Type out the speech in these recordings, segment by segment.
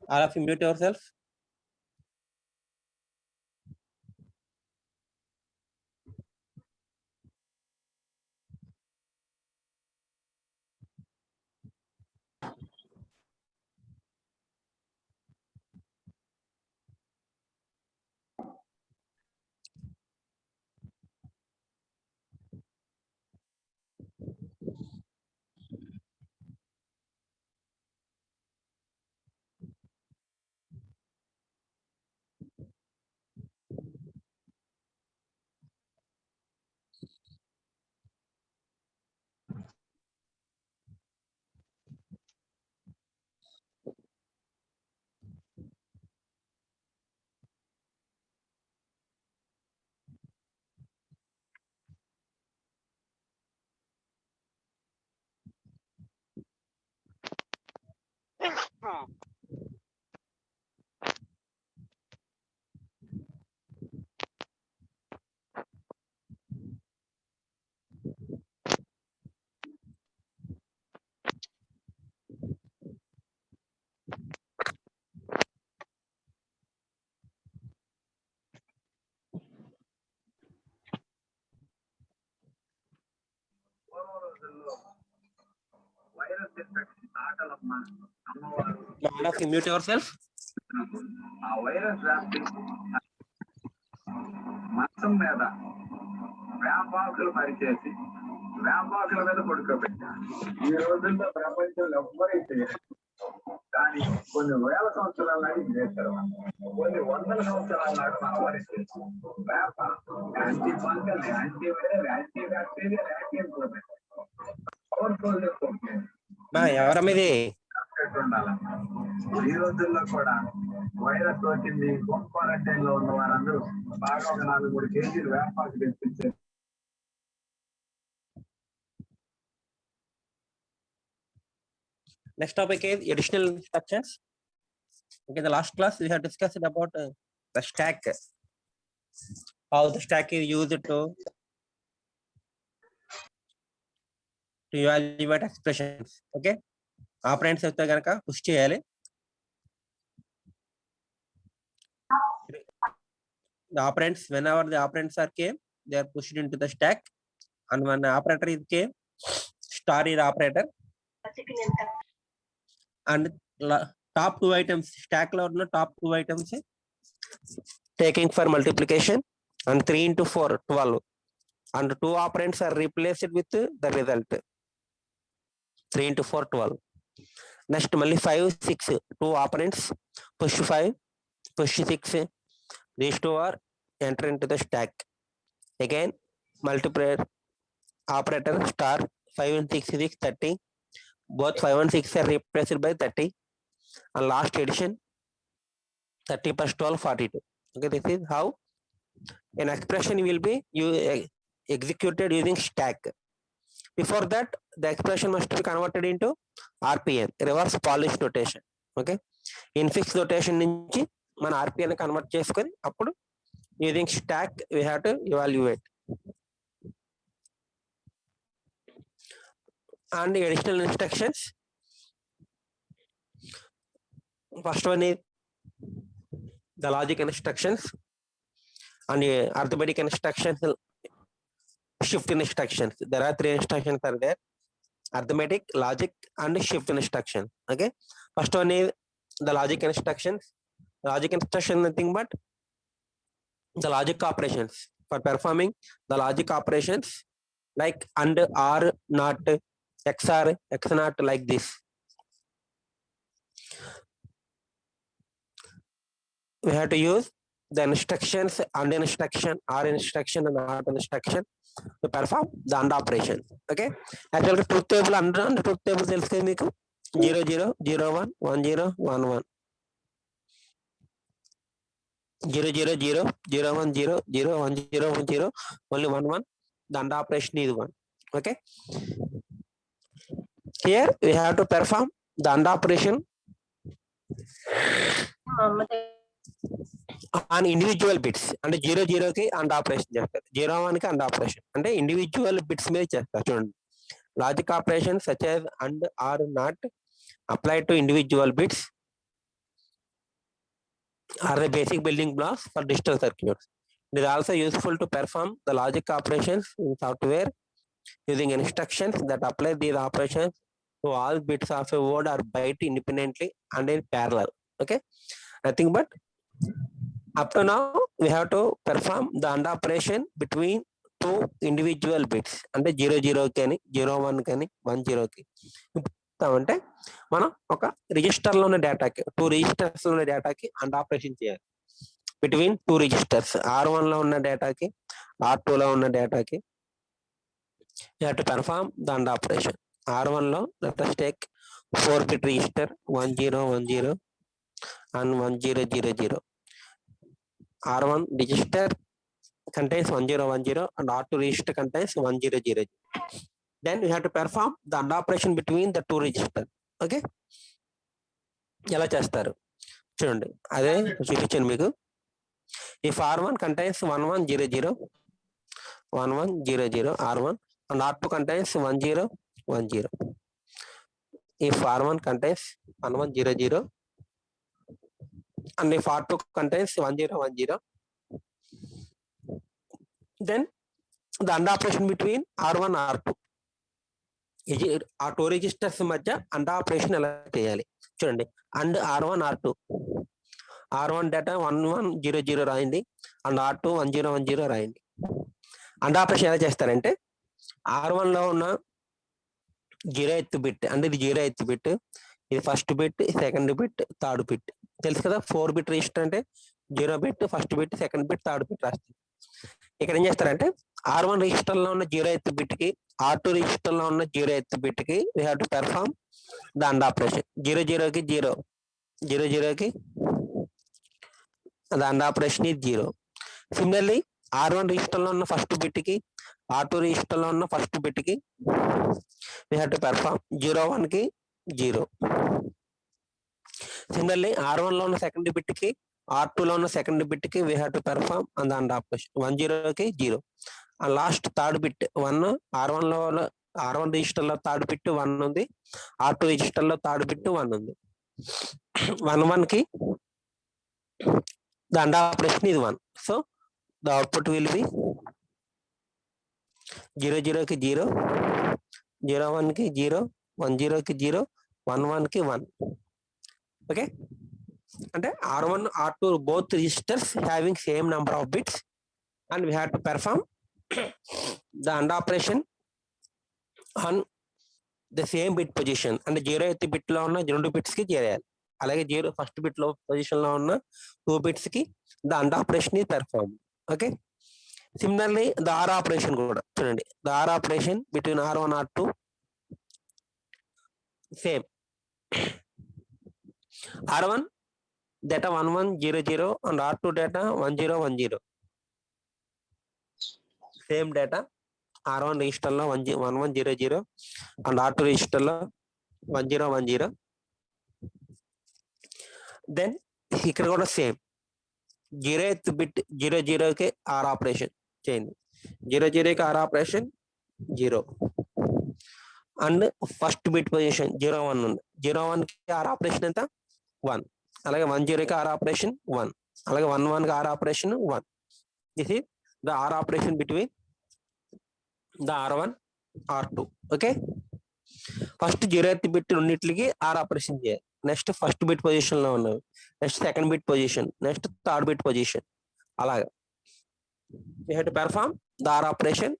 All of you mute yourself. All of you mute yourself. Virus వ్యాప్తి మంచం మీద వ్యాపాకులు పరిచేసి వ్యాపాకుల మీద పడుకోబెట్టారు. ఈ రోజుల్లో ప్రపంచంలో ఎవ్వరైతే కానీ కొన్ని వేల సంవత్సరాల నాటి చేశారు, కొన్ని వందల సంవత్సరాల నాడు మనవరిస్తే వేప anti fungal, anti viral, anti bacterial, anti inflammatory powerful ఎవరమిది ఉండాలన్నమాట. ఈ రోజుల్లో కూడా వైరస్ వచ్చింది, హోమ్ క్వారంటైన్ లో ఉన్న వారందరూ బాగా ఒక 4-3 కేజీలు వేపాకు తెప్పించారు. Next topic is additional instructions. Okay, the last class we have discussed about the stack, how the stack is used to evaluate expressions. Okay, operands అయితే గనక పుష్ చేయాలి. The operands, whenever the operands are came, they are pushed into the stack, and when the operator is came, star is operator, and top 2 items stack లో ఉన్న top 2 items taking for multiplication, and 3 into 4 12, and 2 operands are replaced with the result 3 into 4 12. Next మళ్ళీ 5 6 2 operands, push 5 push 6, these 2 are enter into the stack. Again multiplier operator star 5 and 6 is 30, both 5 and 6 are replaced by 30, and last addition 30 plus 12 42. Okay, this is how an expression will be executed using stack. Before that, the expression must be converted into RPN, reverse Polish notation. Okay, in fixed notation నుంచి మన RPN convert చేసుకొని అప్పుడు using stock we have to evaluate. And the additional instructions, first one is the logic instructions, and the arithmetic instructions, shift instructions. There are 3 instructions are there: arithmetic, logic, and shift instruction. Okay, first one is the logic instructions. Logic instruction nothing but the logic operations for performing the logic operations like and, or, not, XR, X not, like this. We have to use the instructions and instruction, or instruction and not instruction to perform the AND operation. Okay, actually truth table and truth table తెలుసు కదా మీకు 0 0 0 1 1 0 1 1 0 0 0 0 1 0 0 1 0 1 0 only 1 1. The AND operation is 1. Okay, here we have to perform the AND operation on individual bits. అంటే 0 0 కి AND operation చేస్తారు, 0 1 కి AND operation అంటే individual bits మీద చేస్తారు. చూడండి, logic operation such as AND, or, not, applied to individual bits are the basic building blocks for digital circuits. It is also useful to perform the logic operations in software using instructions that apply these operations to all bits of a word or byte independently and in parallel. Okay, nothing but up to now we have to perform the AND operation between two individual bits అంటే 00 కానీ 01 కానీ 10 కి అంటే మనం ఒక register లో ఉన్న డేటాకి two registers లో ఉన్న డేటాకి AND ఆపరేషన్ చేయాలి బిట్వీన్ టూ రిజిస్టర్స్ R1 లో ఉన్న డేటాకి R2 లో ఉన్న డేటాకి you have to perform the AND operation. R1 లో let us take 4-bit register 1010 and 1000. R1 register contains 1010 and R2 register contains 1000. Then you have to perform the AND operation between the two registers. Okay, ఎలా చేస్తారు చూడండి అదే చూపించాను మీకు. If R1 contains 1100 R1 and R2 contains 1010. If R1 contains 1100 and if R2 contains 1010, then the AND operation between R1 R2 ఆ two registers మధ్య AND operation ఎలా చేయాలి చూడండి. అండ్ R1 R1 డేటా 1100 రాయండి అండ్ R2 1010 రాయండి. AND operation ఎలా చేస్తారంటే R1 లో ఉన్న 0th బిట్ అంటే ఇది 0th బిట్, ఇది first bit, second bit, third bit. తెలుసు కదా 4-bit రిజిస్టర్ అంటే 0 bit, first bit, second bit, third bit రాస్తుంది. ఇక్కడ ఏం చేస్తారంటే R1 రిజిస్టర్ లో ఉన్న 0th బిట్ కి R2 రిజిస్టర్ లో ఉన్న 0th బిట్ కి we have to perform the AND operation. 00 కి 0, 00 కి the AND operation is 0. Similarly R1 register లో ఉన్న ఫస్ట్ బిట్ కి R2 రిజిస్టర్ లో ఉన్న ఫస్ట్ బిట్ కి we have to perform 01 కి 0. Similarly R1 లో ఉన్న సెకండ్ బిట్ కి R2 లో ఉన్న సెకండ్ బిట్ కి we have to perform on the AND operation 10 కి 0. And last third bit 1 R1 లో R1 రిజిస్టర్ లో థర్డ్ బిట్ 1 ఉంది, R2 రిజిస్టర్ లో థర్డ్ బిట్ 1 ఉంది. 11 కి the AND operation is 1. So the output will be 00 కి 0, 01 కి 0, 10 కి 0, 11 కి 1. ఓకే, అంటే R1 R2 both registers having same number of bits and we have to perform the AND operation on the same bit position. అంటే 0th bit లో ఉన్న 2 bits కి చేయాలి. అలాగే 0 ఫస్ట్ బిట్ లో పొజిషన్ లో ఉన్న 2 bits కి the AND operation is performed. Okay, similarly the OR operation కూడా చూడండి. the OR operation between R1 R2 same. R1 data 1100 and R2 data 1010. Same data R1 register లో 1100 and R2 register లో 1010. Then ఇక్కడ కూడా same 0th bit 00 కి R operation చేయండి. 00 కి R operation 0 and first bit position 01 ఉంది. 01 కి R operation ఎంత 1, అలాగే 10 కి R ఆపరేషన్ 1, అలాగే 11 కి R operation 1. This is the R operation between the R1 R2. Okay, first 0th bit రెండింటికి R ఆపరేషన్ చేయాలి. నెక్స్ట్ ఫస్ట్ బిట్ పొజిషన్ లో ఉన్నవి, next second bit position, next third bit position. అలాగా we have to perform the R operation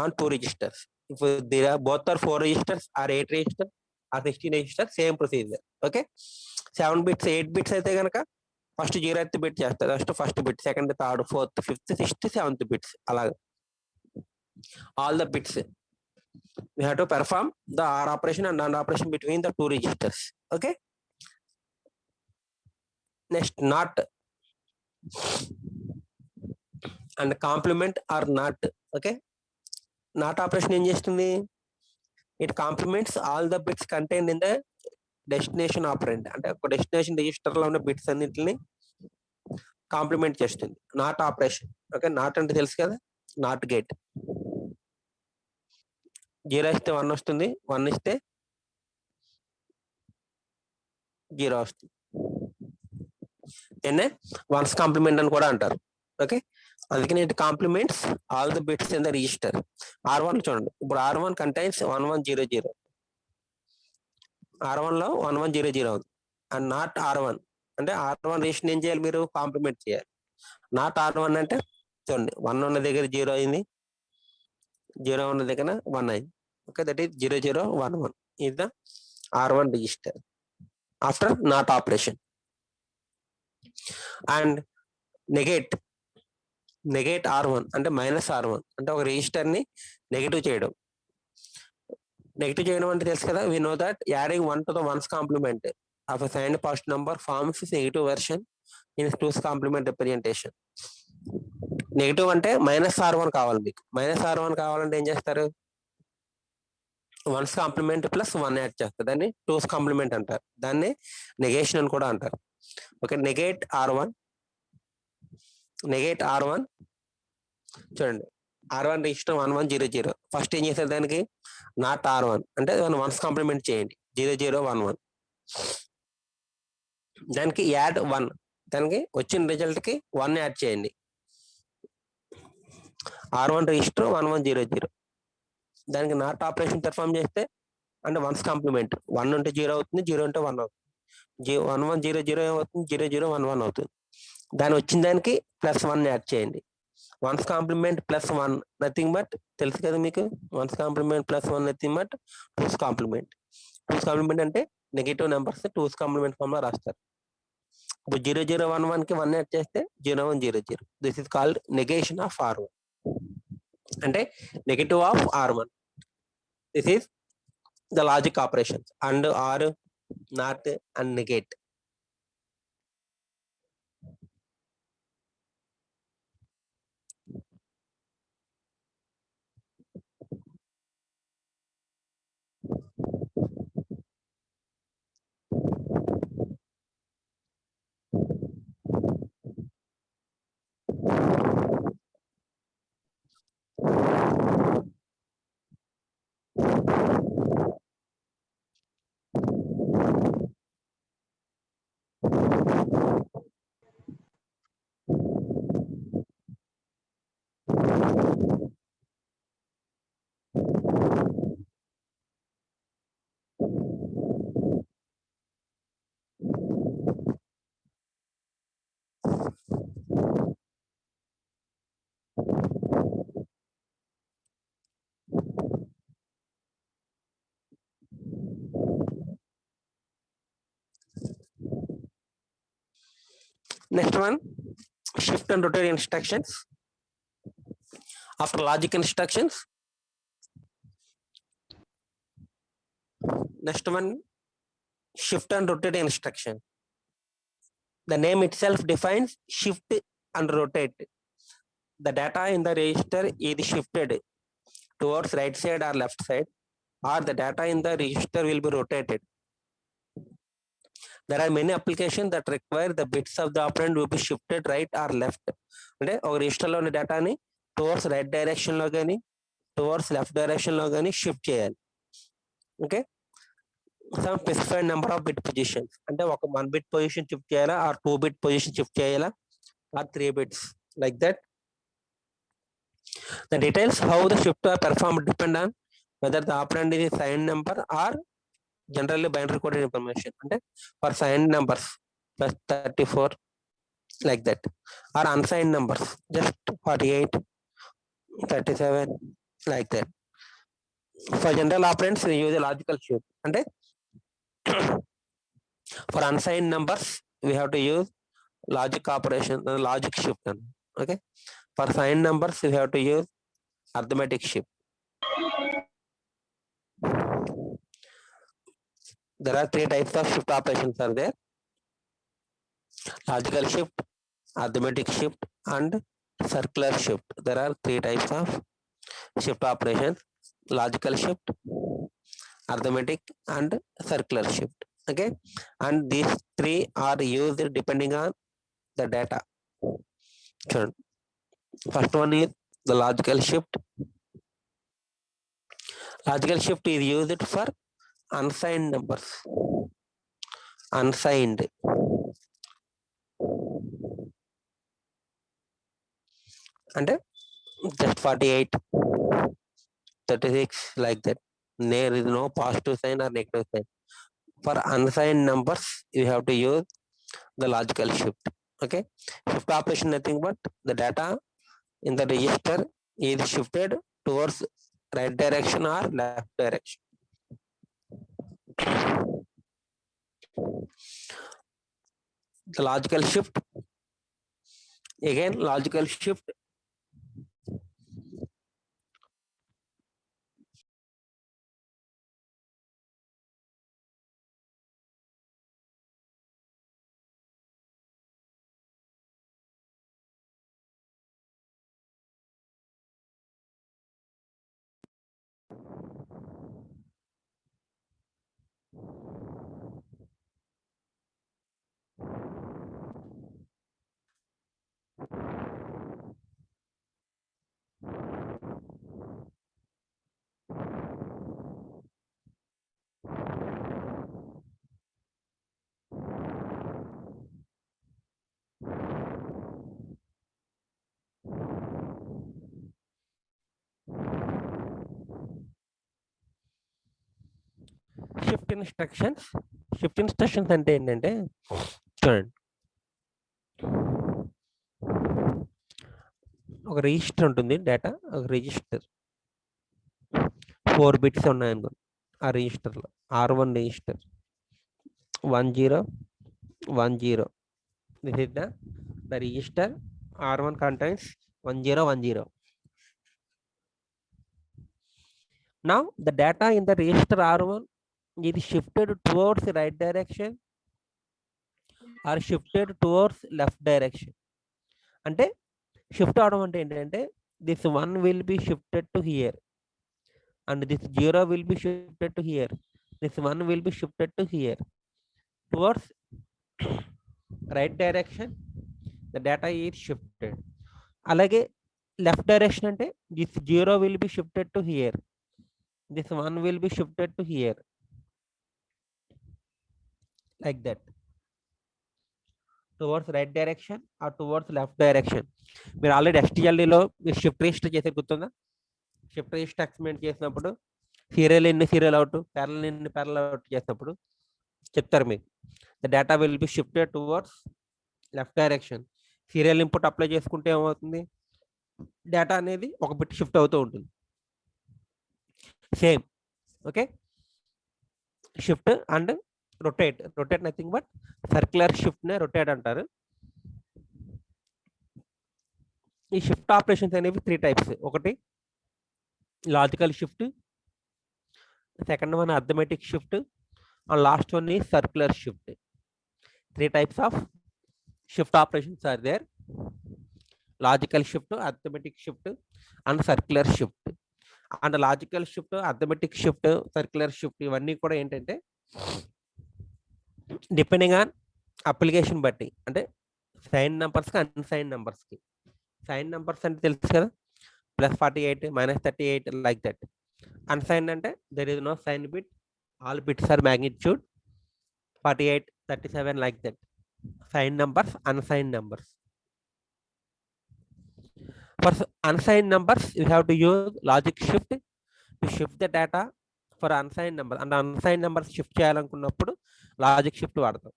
on 2 registers. If there are both are 4 registers or 8 registers or 16 registers, same procedure. Okay, 7 bits 8 bits అయితే కనుక first 0th bit చేస్తారు, next first bit, second, third, fourth, fifth, sixth, 7th bits. అలాగా all the bits we have to perform the R operation and AND operation between the 2 registers. Okay, next not and complement or not. Okay, not operation ఏం చేస్తుంది, it complements all the bits contained in the destination operand. అంటే ఒక destination register లో ఉన్న bits అన్నిటిని complement చేస్తుంది not operation. Okay, not అంటే తెలుసు కదా, నాట్ గేట్. 0 ఇస్తే 1 వస్తుంది, 1 ఇస్తే జీరో వస్తుంది. దీన్నే వన్స్ కాంప్లిమెంట్ అని కూడా అంటారు. ఓకే, అందుకని it compliments all the bits in the register. R1 చూడండి, ఇప్పుడు R1 కంటైన్స్ 1100. R1 లో 1100 ఉంది అండ్ నాట్ R1 అంటే R1 రిజిస్టర్ ఏం చేయాలి, మీరు కాంప్లిమెంట్ చేయాలి. నాట్ R1 అంటే చూడండి, 1 ఉన్న దగ్గర 0 అయింది, 0 ఉన్న దగ్గర 1 అయింది. Okay, that is 0011 is the R1 register after not operation. And negate R1 అంటే మైనస్ R1 అంటే ఒక రిజిస్టర్ ని నెగటివ్ చేయడం. నెగటివ్ చేయడం అంటే తెలుసు కదా, we know that adding 1 to the 1's complement of a signed positive number forms its negative version in 2's complement representation. Negative అంటే మైనస్ R1 కావాలి మీకు. మైనస్ R1 కావాలంటే ఏం చేస్తారు, 1's complement ప్లస్ 1 యాడ్ చేస్తారు, దాన్ని 2's complement అంటారు. దాన్ని నెగేషన్ అని కూడా అంటారు. ఓకే, నెగేట్ R1 చూడండి, R1 రిజిస్టర్ 1100. ఫస్ట్ ఏం చేశారు, దానికి నాట్ R1 అంటే 1's కాంప్లిమెంట్ చేయండి, 0011. దానికి యాడ్ 1, దానికి వచ్చిన రిజల్ట్ కి 1 యాడ్ చేయండి. R1 రిజిస్టర్ 1100, దానికి నాట్ ఆపరేషన్ పెర్ఫామ్ చేస్తే అంటే 1's కాంప్లిమెంట్ 1 ఉంటే 0 అవుతుంది, 0 ఉంటే 1 అవుతుంది, 1100 ఏమవుతుంది, 0011 అవుతుంది. దాని వచ్చిన దానికి ప్లస్ 1 యాడ్ చేయండి. 1's complement plus 1 nothing but, తెలుసు కదా మీకు, 1's complement plus 1 nothing but 2's complement. 2's complement అంటే negative numbers 2's complement form లో రాస్తారు. ఇప్పుడు 0011 కి 1 యాడ్ చేస్తే 0100. This is called negation of R1 అంటే negative of R1. This is the logic operations and or, not and negate. Next one, shift and rotate instructions. After logic instructions, next one, shift and rotate instruction. The name itself defines shift and rotate. The data in the register is shifted towards right side or left side, or the data in the register will be rotated. There are many applications that require the bits of the operand will be shifted right or left. అంటే ఒక register లోని డేటాని towards right direction లో కానీ towards left direction లో కానీ shift చేయాలి. Okay, some specified number of bit positions అంటే ఒక 1 bit పొజిషన్ షిఫ్ట్ చేయాలా, ఆర్ 2 bit పొజిషన్ షిఫ్ట్ చేయాలా, are 3 bits, like that. The details how the shift are performed depend on whether the operand is a signed number or generally binary coded information. అంటే for signed numbers plus 34 like that, or unsigned numbers just 48, 37 like that. For general operands we use a logical shift. అంటే for unsigned numbers we have to use logic operation, logic shift. Okay, for signed numbers we have to use arithmetic shift. There are 3 types of shift operations are there: logical shift, arithmetic shift and circular shift. There are 3 types of shift operations: logical shift, arithmetic and circular shift. Okay, and these 3 are used depending on the data. Sure. First one is the logical shift. Logical shift is used for unsigned numbers. unsigned. And just 48, 36 like that. There is no positive sign or negative sign. For unsigned numbers, you have to use the logical shift. Okay, shift operation nothing but the data in the register is shifted towards right direction or left direction. The logical shift, again logical shift, shift instructions. Shift instructions అంటే ఏంటంటే చూడండి, ఒక register ఉంటుంది, data ఒక register 4 bits ఉన్నాయనుకోండి. ఆ రిజిస్టర్లో R1 register 1010. This is the register R1 contains 1010. Now the data in the register R1 is shifted towards the right direction or shifted towards left direction. అంటే షిఫ్ట్ అవడం అంటే ఏంటంటే this 1 will be shifted to here and this 0 will be shifted to here. This 1 will be shifted to here towards right direction. The data is shifted. అలాగే left direction అంటే this 0 will be shifted to here. This 1 will be shifted to here. Like that. Towards right direction or towards left direction. మీరు already STLలో మీరు shift register చేసే గుర్తుందా? Shift register experiment చేసినప్పుడు serial in serial out, parallel in parallel out చేసినప్పుడు చెప్తారు మీకు. The data will be shifted towards left direction. Serial input apply చేసుకుంటే ఏమవుతుంది, డేటా అనేది ఒక బిట్ షిఫ్ట్ అవుతూ ఉంటుంది. Same okay. Shift and rotate. Rotate nothing but circular shift నే రొటేట్ అంటారు. ఈ షిఫ్ట్ ఆపరేషన్స్ అనేవి 3 టైప్స్. ఒకటి logical shift, second one arithmetic shift, and last one ఈ circular shift. 3 types of shift operations are there: logical shift, arithmetic shift, and circular shift. And logical shift, arithmetic shift, circular shift ఇవన్నీ కూడా ఏంటంటే depending on application బట్టి, అంటే sign నెంబర్స్కి అన్సైన్ నెంబర్స్కి. Sign numbers అంటే తెలుసు కదా, +48 -38 లైక్ దట్. అన్సైన్ అంటే there is no sign bit, all bits are magnitude 48, 37 like that. Signed numbers, unsigned numbers. For unsigned numbers, you have to use logic shift to shift the data for unsigned number. And unsigned numbers shift చేయాలనుకున్నప్పుడు logic shift వాడతాం.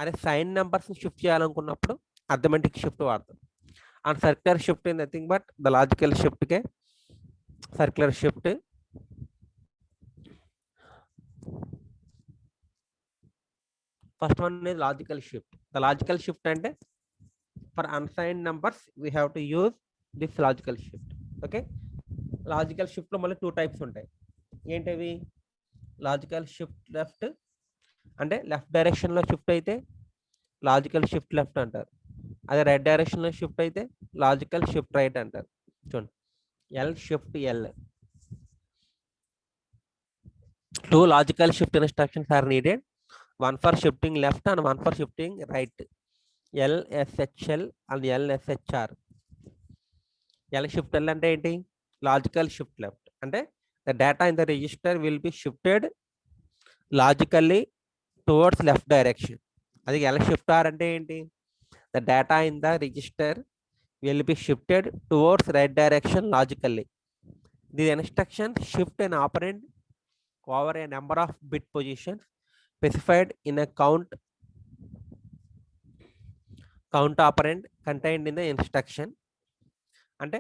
అదే sign numbers shift చేయాలనుకున్నప్పుడు arithmetic shift వాడతాం. And circular shift nothing but the logical షిఫ్ట్కే circular shift. First one is logical shift. The logical shift అంటే for unsigned numbers we have to use this logical shift. Okay, logical shift లో మళ్ళీ 2 types ఉంటాయి. ఏంటవి? Logical shift left అంటే left direction లో shift అయితే logical shift left అంటారు. అదే రైట్ డైరెక్షన్ లో షిఫ్ట్ అయితే లాజికల్ షిఫ్ట్ రైట్ అంటారు. చూడండి, L shift L. 2 logical shift instructions are needed. One for shifting left and one for shifting right. LSHL and LSHR. L shift L అంటే ఏంటి? Logical shift left అంటే the data in the register will be shifted logically towards left direction. అది ఎలా shift R అంటే ఏంటి? The data in the register will be shifted towards right direction logically. The instruction shift an operand over a number of bit positions specified in a count operand contained in the instruction. అంటే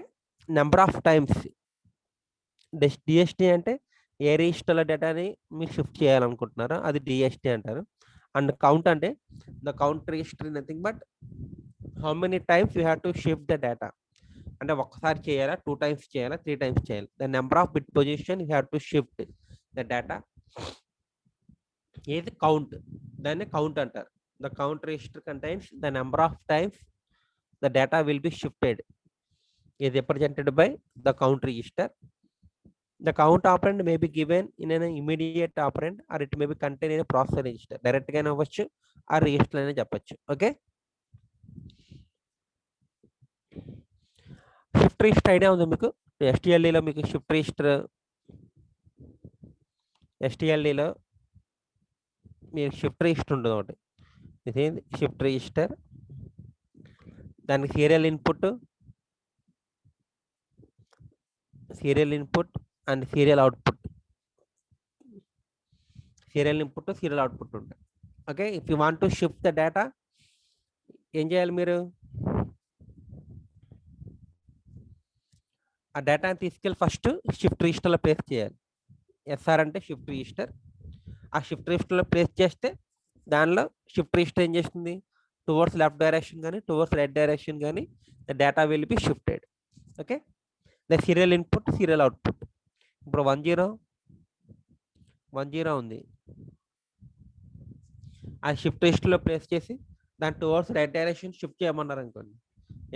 number of times DST అంటే ఏ రిజిస్టర్ల డేటాని మీరు shift చేయాలనుకుంటున్నారో అది DST అంటారు. And count అంటే the count register nothing but how many times you have to shift the data. అంటే ఒక్కసారి చేయాలా, 2 times చేయాలా, 3 times చేయాలి. The number of bit position you have to shift the data. ఏది కౌంట్, దాన్ని count అంటారు. The count register contains the number of times the data will be shifted is represented by the count register. The count operand may be given in an immediate operand or it may be contained in a processor register. Direct ga avachchu or register ane cheppachu. Okay, shift register idea undi meeku. STLD lo meeku shift register, STLD lo meer shift register undu okati. This is shift register. Daniki serial input, serial input and serial output. Serial input to serial output ఉంటాయి. Okay, if you want to shift the data ఏం చేయాలి? మీరు ఆ డేటాని తీసుకెళ్ళి first shift రిజిస్టర్లో place చేయాలి. SR అంటే షిఫ్ట్ రిజిస్టర్. ఆ షిఫ్ట్ రిజిస్టర్లో ప్లేస్ చేస్తే దానిలో షిఫ్ట్ రిజిస్టర్ ఏం చేస్తుంది? టువర్డ్స్ లెఫ్ట్ డైరెక్షన్ కానీ టువర్డ్స్ రైట్ డైరెక్షన్ కానీ the data will be shifted. Okay, the serial input, serial output. ఇప్పుడు 10 ఉంది, ఆ షిఫ్ట్ రిజిస్టర్లో ప్లేస్ చేసి దాని టువర్డ్స్ రైట్ డైరెక్షన్ షిఫ్ట్ చేయమన్నారు అనుకోండి,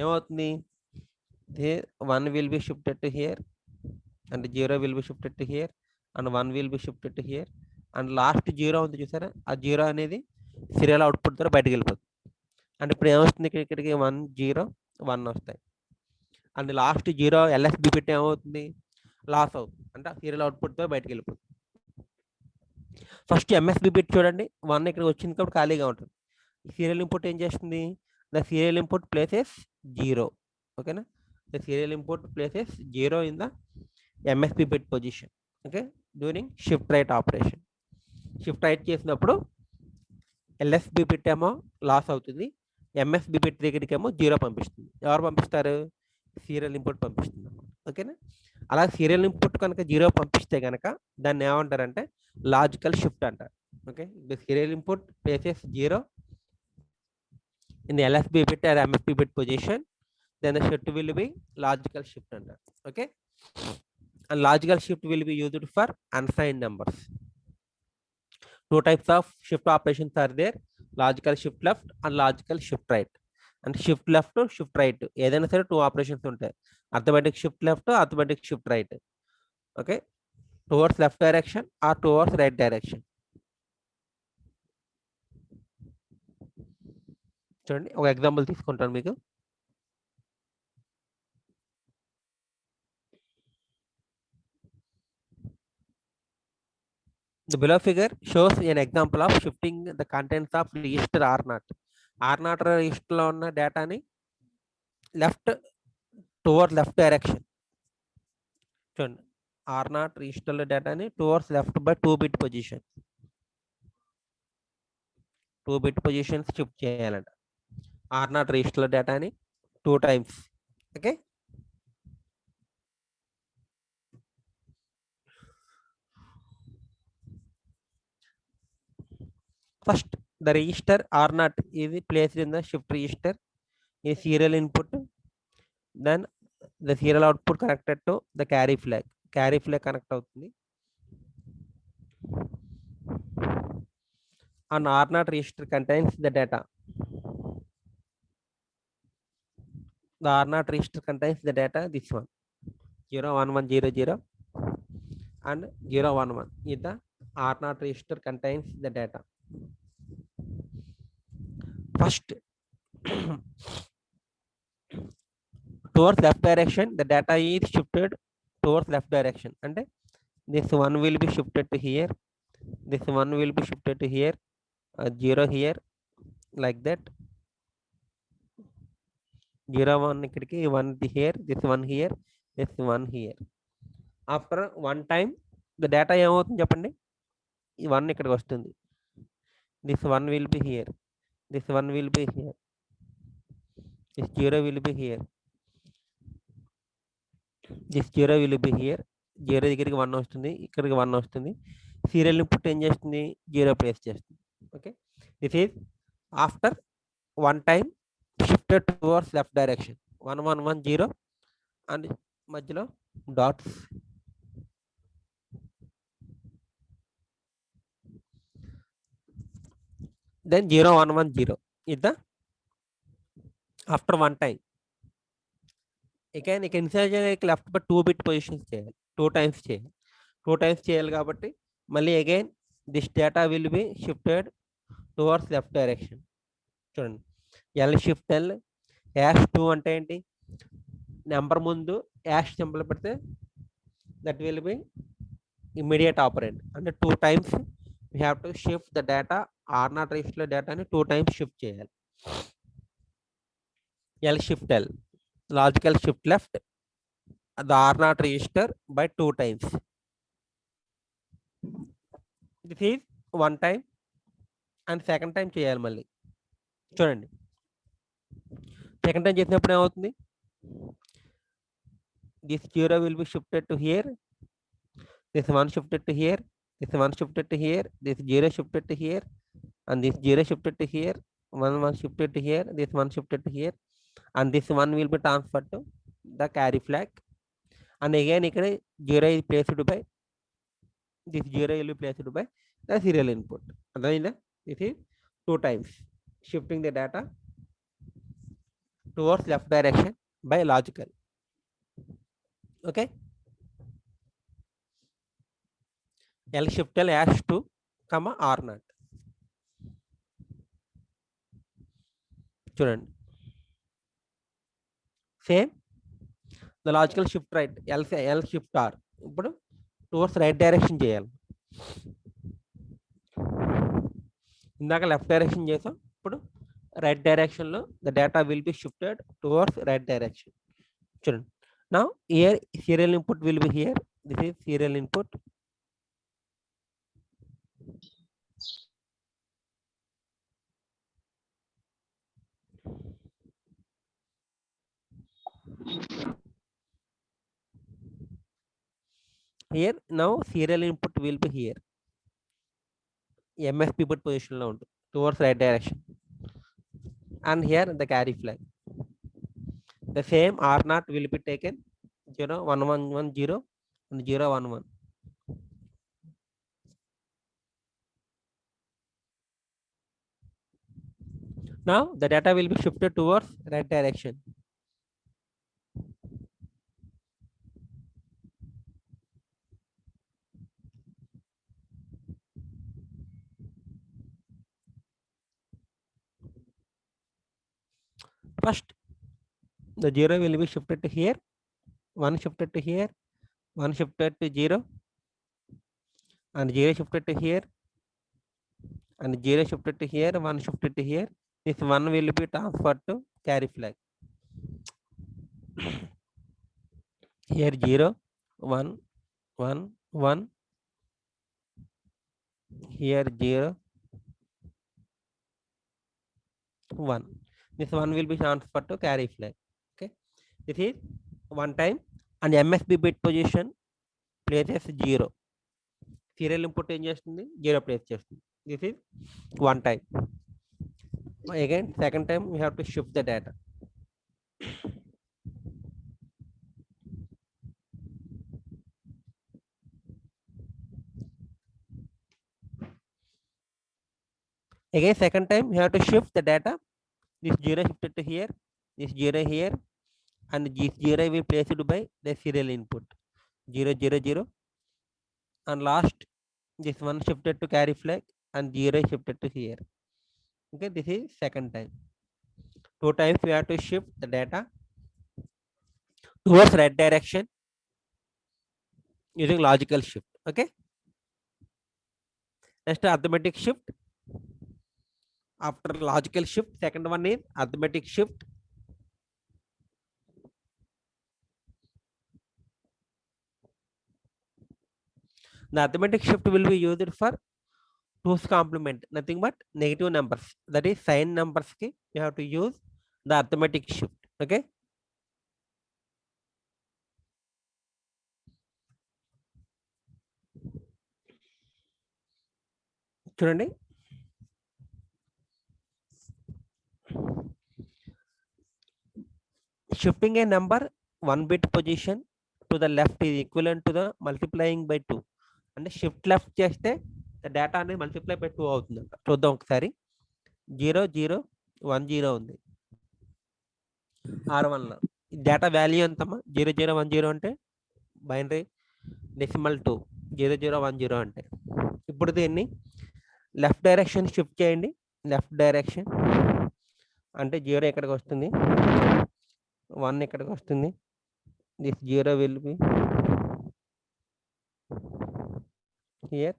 ఏమవుతుంది? 1 will be shifted to hear and 0 will be shifted to hear and 1 will be shifted to hear and last 0 ఉంది చూసారా, ఆ 0 అనేది సీరియల్ అవుట్పుట్ ద్వారా బయటకు వెళ్ళిపోతుంది. అంటే ఇప్పుడు ఏమొస్తుంది? ఇక్కడికి 1 0 1 వస్తాయి. అండ్ లాస్ట్ 0 ఎల్ఎస్బి పెట్టి ఏమవుతుంది? లాస్ అవుతుంది. అంటే సీరియల్ అవుట్పుట్తో బయటకు వెళ్ళిపోతుంది. ఫస్ట్ ఎంఎస్బి బిట్ చూడండి, 1 ఇక్కడ వచ్చింది కాబట్టి ఖాళీగా ఉంటుంది. సీరియల్ ఇన్పుట్ ఏం చేస్తుంది? The serial input places 0. ఓకేనా, the serial input places 0 in the MSB bit position. Okay, during shift right operation. Shift right చేసినప్పుడు ఎల్ఎస్బి బిట్ ఏమో లాస్ అవుతుంది, ఎంఎస్బి బిట్ దగ్గరికి ఏమో 0 పంపిస్తుంది. ఎవరు పంపిస్తారు? సీరియల్ ఇన్పుట్ పంపిస్తుంది. ఓకేనా, అలా సీరియల్ ఇన్పుట్ కనుక 0 పంపిస్తే కనుక దాన్ని ఏమంటారంటే లాజికల్ షిఫ్ట్ అంటారు. Okay, the serial input places 0 in the LSB bit or MSB bit position, then the shift will be logical shift అంటారు. Okay, and logical shift will be used for unsigned numbers. 2 types of shift operations are there: logical shift left and logical shift right. And shift left, shift right, ఏదైనా సరే 2 operations ఉంటాయి. Arithmetic shift left, arithmetic shift right. Okay, towards left direction are towards right direction. చూడండి, ఒక example తీసుకుంటాను మీకు. The below figure shows an example of shifting the contents of register R0. R0 register లో ఉన్న డేటాని towards left direction. చూడండి, R0 register లో డేటాని towards left by 2 bit position. 2 bit positions shift చేయాలంట. R0 register లో డేటాని 2 times. Okay, first the register R0 is placed in the shift register in serial input, then the serial output connected to the carry flag. Carry flag connect అవుతుంది. And R0 register contains the data. The R0 register contains the data, this one 01100 and 011. Is the R0 register contains the data. First towards left direction the data is shifted towards left direction. And this one will be shifted to here, this one will be shifted to here, 0 here, like that. 0 1 ikkadiki, 1 here, this 1 here, this 1 here. After one time the data ఏమవుతుంది చెప్పండి, ఈ 1 ఇక్కడికి వస్తుంది. This 1 will be here, this 1 will be here, this 0 will be here, this 0 will be here. 0 దగ్గరికి 1 వస్తుంది, ఇక్కడికి 1 వస్తుంది. Serial input ఏం చేస్తుంది, 0 ప్లేస్ చేస్తుంది. Okay, this is after one time shifted towards left direction. 1 1 1 0 and మధ్యలో dots. then 0 1 1 0 is the after one time. Again insert left but 2-bit positions చేయాలి, 2 times చేయాలి. 2 times చేయాలి కాబట్టి మళ్ళీ again this data will be shifted towards left direction. చూడండి, L shift L #2 అంటే ఏంటి, number ముందు యాష్ సింబల్ పెడితే that will be immediate operand. అంటే 2 times we have to shift the data, R0 register డేటాని 2 times shift చేయాలి. L shift L, logical shift left the R0 register by 2 times. This is one time and second time చేయాలి మళ్ళీ. చూడండి, second time చేసినప్పుడు ఏమవుతుంది, this 0 will be shifted to here, this 1 shifted to here, this 1 shifted to here, this 0 shifted to here, and this 0 shifted to here, 1 shifted to here, this 1 shifted to here, and this 1 will be transferred to the carry flag. And again ఇక్కడ 0 is placed by, this 0 will be placed by the serial input. అర్థమైందా, this is 2 times shifting the data towards left direction by logical. Okay, L shift L #2, R0. చూడండి, same the logical shift right, L shift R ఇప్పుడు towards right direction చేయాలి. ఇందాక left direction చేసాం, ఇప్పుడు right డైరెక్షన్లో the data will be shifted towards right direction. చూడండి, now here serial input will be here, this is serial input. Here now serial input will be here, MSP put position లో ఉంటుంది towards right direction, and here the carry flag. The same R0 will be taken 0 1 1 1 0 and 0 1 1. Now the data will be shifted towards right direction. First the 0 will be shifted to here, 1 shifted to here, 1 shifted to 0, and 0 shifted to here, and 0 shifted to here, 1 shifted to here. This 1 will be transferred to carry flag. Here 0 1 1 1, here 0 1. This 1 will be transferred to carry flag. Okay, this is one time, and MSB bit position places 0. Serial input ఏం చేస్తుంది, 0 place చేస్తుంది. This is one time. Again second time we have to shift the data. Again second time we have to shift the data. This 0 shifted to here, this 0 here, and this 0 will be placed by the serial input 0 0 0, and last this 1 shifted to carry flag, and 0 shifted to here. Okay, this is second time. 2 times we have to shift the data towards right direction using logical shift. Okay, next arithmetic shift. after logical shift. Second one is arithmetic shift. The arithmetic shift will be used for 2's complement, nothing but negative numbers. That is sign numbers ki you have to use the arithmetic shift. Okay. చూడండి, shifting a number 1 bit position to the left is equivalent to the multiplying by 2. అంటే shift left చేస్తే data అనేది multiply by 2 అవుతుందంట. చూద్దాం ఒకసారి. 0 0 1 0 ఉంది R1 లో. Data value ఎంతమ్మా? 0 0 1 0 అంటే బైనరీ డెసిమల్ 2 0 0 1 0 అంటే. ఇప్పుడు దీన్ని లెఫ్ట్ డైరెక్షన్ షిఫ్ట్ చేయండి. లెఫ్ట్ డైరెక్షన్ అంటే 0 ఎక్కడికి వస్తుంది, 1 ఎక్కడికి వస్తుంది. This 0 will be here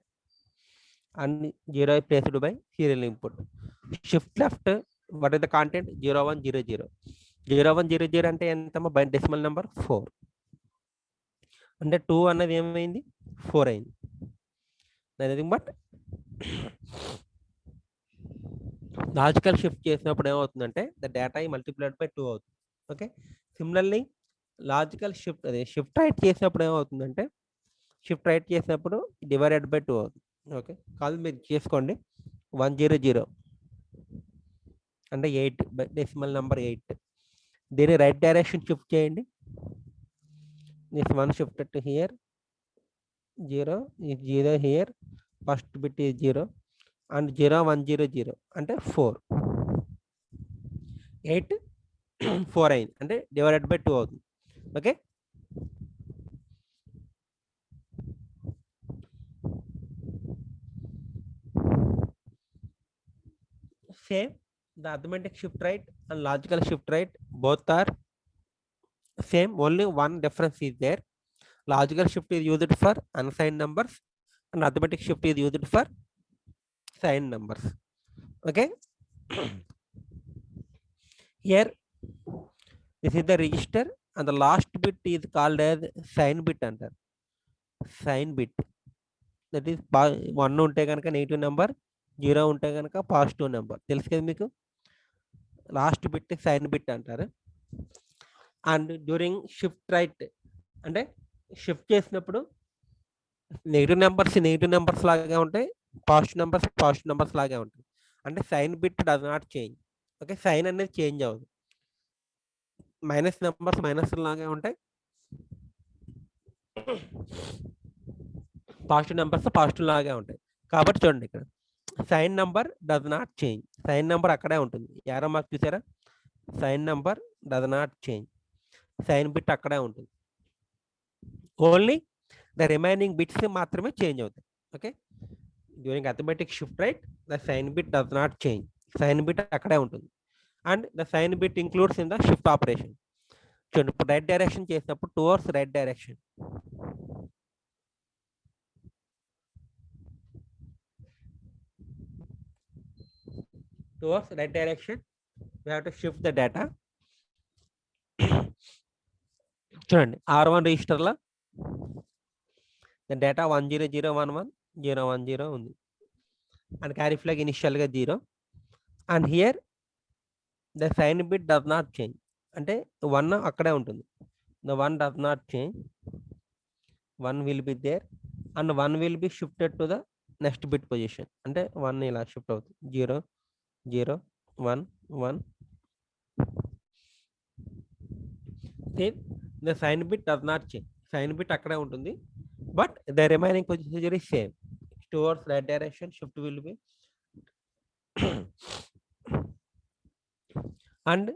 and 0 is placed by serial input. Shift left, what is the content? 0 1 0 0. 0 1 0 0 అంటే ఎంతమ్మా? బై డెసిమల్ నెంబర్ 4 అంటే 2 అన్నది ఏమైంది? 4 అయింది. నథింగ్ బట్ లాజికల్ షిఫ్ట్ చేసినప్పుడు ఏమవుతుందంటే ద డేటా ఈ మల్టిప్లైడ్ బై 2 అవుతుంది. ఓకే. సిమిలర్లీ లాజికల్ షిఫ్ట్ అదే షిఫ్ట్ రైట్ చేసినప్పుడు ఏమవుతుందంటే షిఫ్ట్ రైట్ చేసినప్పుడు డివైడెడ్ బై 2 అవుతుంది. ఓకే. కాదు మీరు చేసుకోండి. 1 0 0 అంటే 8 బై డెసిమల్ నెంబర్ 8. దీన్ని రైట్ డైరెక్షన్ షిఫ్ట్ చేయండి. This 1 shifted to hear 0 is 0 here, first bit is 0 and 0 1 0 0 అంటే 4 8 4 అయింది అంటే డివైడెడ్ బై 2 అవుతుంది. Okay. Same, the arithmetic shift right and logical shift right both are same, only one difference is there. Logical shift is used for unsigned numbers and arithmetic shift is used for signed numbers. Okay. Here this is the register and the last bit is called as sign bit under sign bit. That is 1 ఉంటే కనుక negative number, 0 ఉంటే కనుక positive number. తెలుసు కదా మీకు. Last bit sign bit అంటారు. And during shift right అంటే shift చేసినప్పుడు నెగిటివ్ నెంబర్స్ లాగే ఉంటాయి, పాజిటివ్ నెంబర్స్ లాగే ఉంటాయి. అంటే sign bit does not change. Okay. Sign అనేది చేంజ్ అవ్వదు. మైనస్ నెంబర్స్ మైనస్ లాగే ఉంటాయి, పాజిటివ్ నెంబర్స్ పాజిటివ్ లాగే ఉంటాయి. కాబట్టి చూడండి, ఇక్కడ sign number does not change. Sign number అక్కడే ఉంటుంది. యారో మార్క్ చూసారా? Sign number does not change. Sign bit అక్కడే ఉంటుంది. ఓన్లీ ద రిమైనింగ్ బిట్స్ మాత్రమే చేంజ్ అవుతాయి. Okay. During arithmetic shift right the sign bit does not change. Sign bit అక్కడే ఉంటుంది. And the sign bit includes in the shift operation. చూడండి, ఇప్పుడు right direction చేసినప్పుడు towards right direction, towards right direction we have to shift the data. చూడండి, R1 register లో data 100110110 ఉంది and carry flag initial గా 0 and here the sign bit does not change. అంటే 1 అక్కడే ఉంటుంది. The 1 does not change. 1 will be there and 1 will be shifted to the next bit position. అంటే 1 ఇలా shift అవుతుంది. 0 0 1 1. The sign bit does not change. Sign bit akkade untundi, but the remaining procedure is same. Towards right direction shift will be and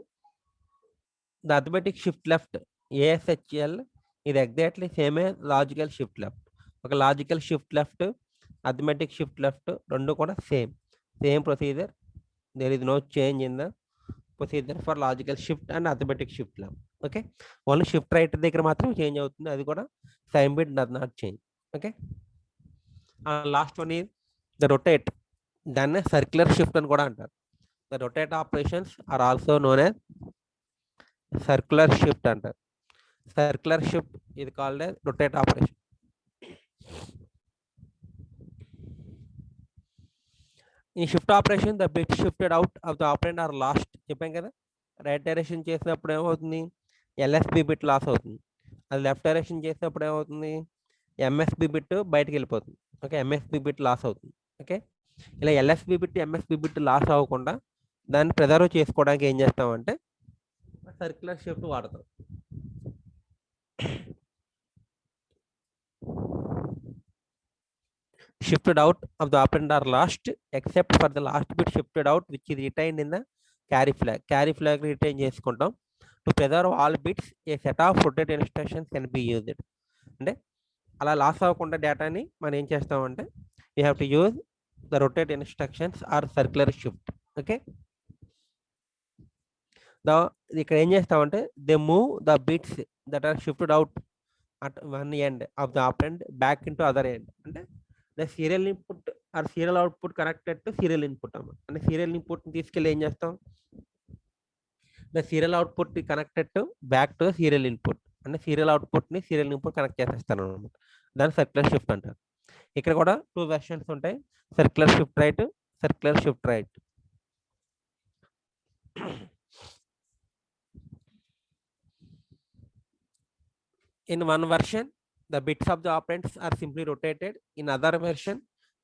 the arithmetic shift left ASHL is exactly same as logical shift left. Okay, logical shift left, arithmetic shift left, rendu kuda same procedure. There is no change in the procedure for logical shift and arithmetic shift left. Okay, only shift right దగ్గర మాత్రం change అవుతుంది. అది కూడా sign bit does not change. Okay. Last one is the rotate. దాన్ని circular shift అని కూడా అంటారు. The rotate operations are also known as circular shift అంటారు. Circular shift is called as rotate operation. In shift operation, the bit shifted out of the operand are lost. చెప్పాం కదా, right direction చేసినప్పుడు ఏమవుతుంది, LSB bit loss అవుతుంది. అది left direction చేసినప్పుడు ఏమవుతుంది, MSB bit బయటకు వెళ్ళిపోతుంది. ఓకే, ఎంఎస్బి బిట్ లాస్ అవుతుంది. ఓకే, ఇలా LSB bit MSB bit loss అవ్వకుండా దాన్ని ప్రిజర్వ్ చేసుకోవడానికి ఏం చేస్తామంటే సర్క్యులర్ షిఫ్ట్ వాడతాం. Shifted out of the operand are lost except for the last bit shifted out which is retained in the carry flag. Carry flag retain చేసుకుంటాం. To preserve all bits, a set of rotate instructions can be used. అంటే అలా loss అవ్వకుండా డేటాని మనం ఏం చేస్తామంటే we have to use the rotate instructions or circular shift. Okay, ఇక్కడ ఏం చేస్తామంటే they move the bits that are shifted out at one end of the operand back into other end. అంటే the serial input or serial output connected to serial input అన్నమాట. అంటే serial input తీసుకెళ్ళి ఏం చేస్తాం, the serial output connected to back to serial input. అంటే serial output ని serial input connect చేసేస్తాను అనమాట. దాన్ని సర్క్యులర్ షిఫ్ట్ అంటారు. ఇక్కడ కూడా 2 వెర్షన్స్ ఉంటాయి, circular shift right, circular shift right. In one version, the bits of the operands are simply rotated. In other version,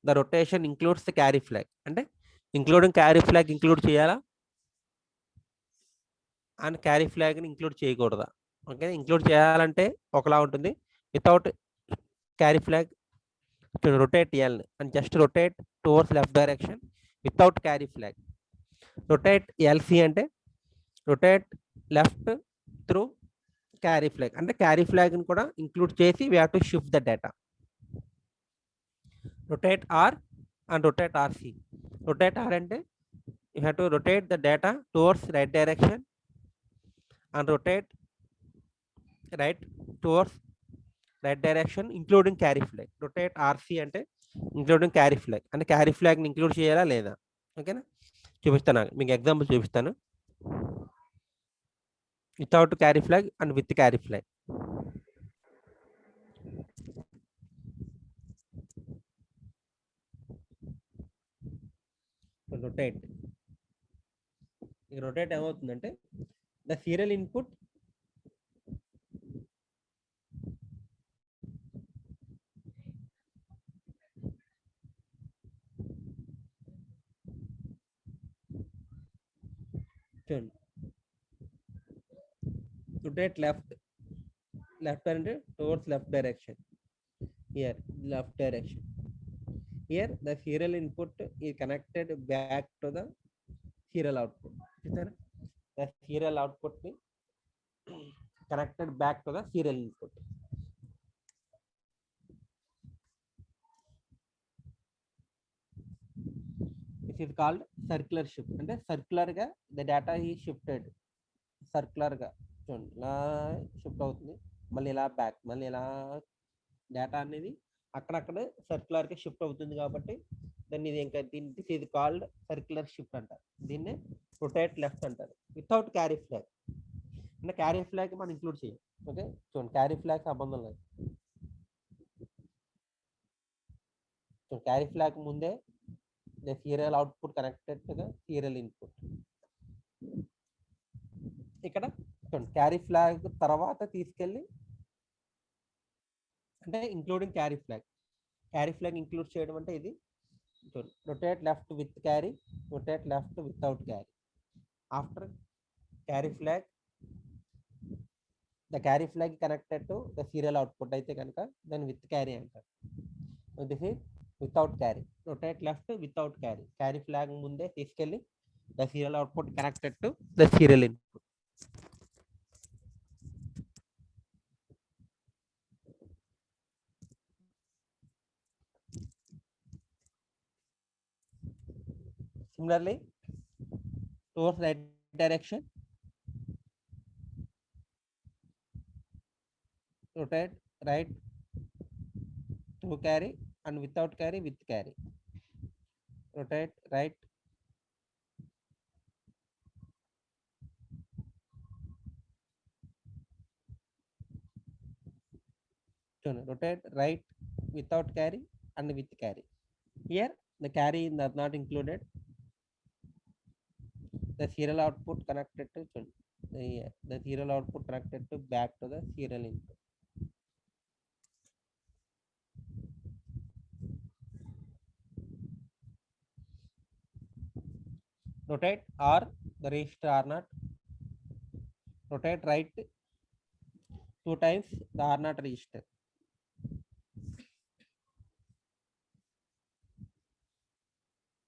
the rotation includes the carry flag. అంటే including carry flag include చేయాలా and carry ఫ్లాగ్ని include చేయకూడదా? Okay, include చేయాలంటే ఒకలా ఉంటుంది, without carry flag rotate చేయాలి and just rotate towards left direction without carry flag. Rotate LC అంటే rotate left through carry flag, అంటే క్యారీ ఫ్లాగ్ని కూడా ఇంక్లూడ్ చేసి we have to shift the data. Rotate R and rotate RC. Rotate R అంటే you have to rotate the data towards right direction and rotate right towards right direction including carry flag. Rotate RC అంటే including carry flag, అంటే carry flag ని include చేయాలా లేదా? ఓకేనా, చూపిస్తాను మీకు example చూపిస్తాను. Without carry flag and with carry flag. Rotate, ఈ రొటేట్ ఏమవుతుందంటే the serial input rotate left and towards left direction. Here left direction, here the serial input is connected back to the serial output. The serial output be connected back to the serial input. This is called circular shift. అంటే circular గా the data ఈ shifted, circular గా చూడండి ఇలా shift అవుతుంది, మళ్ళీ ఇలా back, మళ్ళీ ఇలా డేటా అనేది అక్కడక్కడ సర్క్యులర్ గా షిఫ్ట్ అవుతుంది. కాబట్టి దాన్ని ఇది ఇంకా this is called circular shift అంటారు. దీన్నే రొటేట్ లెఫ్ట్ అంటారు వితౌట్ క్యారీ ఫ్లాగ్. అంటే క్యారీ ఫ్లాగ్ మనం ఇంక్లూడ్ చేయాలి. ఓకే, చూడండి క్యారీ ఫ్లాగ్ సంబంధం లేదు. క్యారీ ఫ్లాగ్ ముందే the serial output connected to the serial input. ఇక్కడ క్యారీ ఫ్లాగ్ తర్వాత తీసుకెళ్ళి అంటే including carry flag, carry flag include చేయడం అంటే ఇది rotate left with carry, rotate left without carry. After carry flag the carry flag connected to the serial output అయితే కనుక దాన్ని విత్ క్యారీ అంటారు. This is without carry, rotate left without carry. Carry flag ముందే తీసుకెళ్ళి the serial output connected to the serial input. Similarly, towards right direction, rotate right through carry and without carry with carry. Rotate right rotate right without carry and with carry. Here the carry is not included. The serial output connected to the serial output connected to back to the serial input. Rotate R, the register R naught. Rotate right 2 times the R naught register.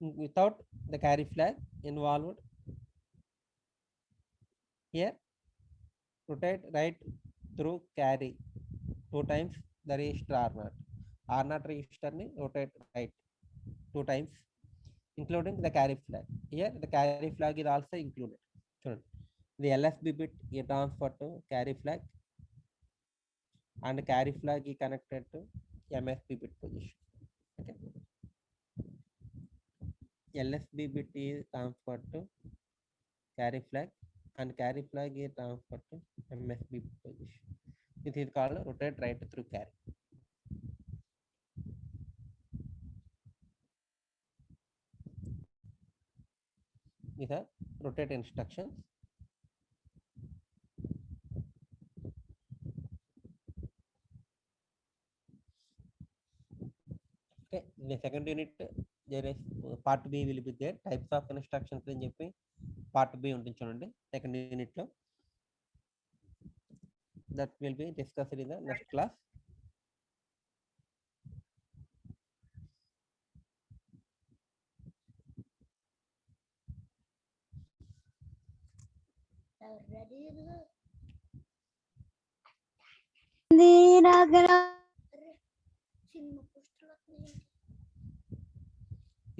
Without the carry flag involved. Here rotate right through carry 2 times the register R naught. R naught register ni rotate right 2 times, including the carry flag. Here the carry flag is also included. The LSB bit is transferred to carry flag, and carry flag is connected to MSB bit position. Okay. LSB bit is transferred to carry flag, and carry flag is transferred to MSB bit position. This is called rotate right through carry. These are rotate instructions. Okay, in the second unit there is part B will be there. Types of instructions అని చెప్పి part B ఉంటుంది చూడండి second unit లో. That will be discussed in the next class.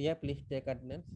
Yeah, please take attendance.